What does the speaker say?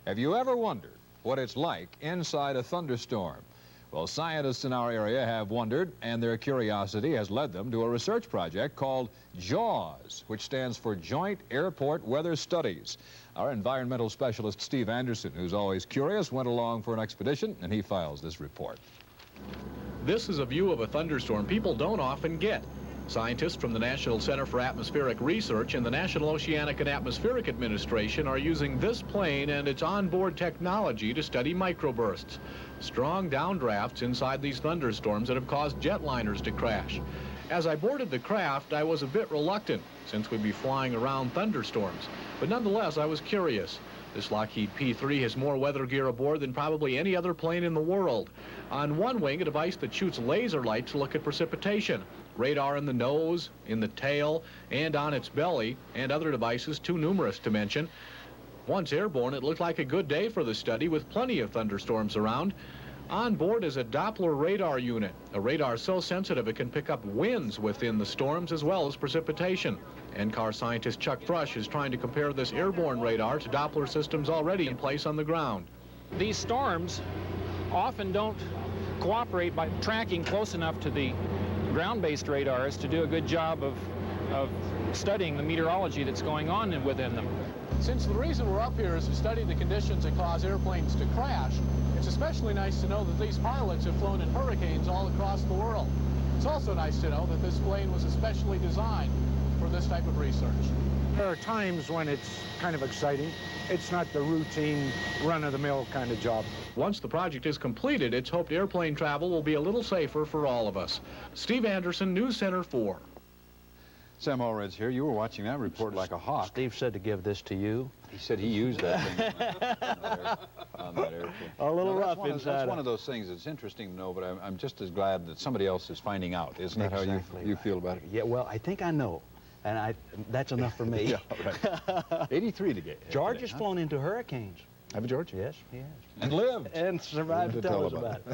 Have you ever wondered what it's like inside a thunderstorm? Well, scientists in our area have wondered, and their curiosity has led them to a research project called JAWS, which stands for Joint Airport Weather Studies. Our environmental specialist, Steve Anderson, who's always curious, went along for an expedition, and he files this report. This is a view of a thunderstorm people don't often get. Scientists from the National Center for Atmospheric Research and the National Oceanic and Atmospheric Administration are using this plane and its onboard technology to study microbursts, strong downdrafts inside these thunderstorms that have caused jetliners to crash. As I boarded the craft, I was a bit reluctant, since we'd be flying around thunderstorms. But nonetheless, I was curious. This Lockheed P-3 has more weather gear aboard than probably any other plane in the world. On one wing, a device that shoots laser light to look at precipitation. Radar in the nose, in the tail, and on its belly, and other devices too numerous to mention. Once airborne, it looked like a good day for the study with plenty of thunderstorms around. On board is a Doppler radar unit, a radar so sensitive it can pick up winds within the storms as well as precipitation. NCAR scientist Chuck Frush is trying to compare this airborne radar to Doppler systems already in place on the ground. These storms often don't cooperate by tracking close enough to the ground-based radars to do a good job of studying the meteorology that's going on within them. Since the reason we're up here is to study the conditions that cause airplanes to crash, it's especially nice to know that these pilots have flown in hurricanes all across the world. It's also nice to know that this plane was especially designed for this type of research. There are times when it's kind of exciting. It's not the routine, run-of-the-mill kind of job. Once the project is completed, it's hoped airplane travel will be a little safer for all of us. Steve Anderson, News Center 4. Sam Allred's here. You were watching that report like a hawk. Steve said to give this to you. He said he used that thing on that airplane. A little rough inside. inside. That's one of those things that's interesting to know, but I'm just as glad that somebody else is finding out. Isn't that how you feel about it? Yeah, well, I think I know. And that's enough for me. Yeah, right. 83 to get. George has flown into hurricanes. Have you, George? Yes, he has. And lived. And survived to tell us about about it.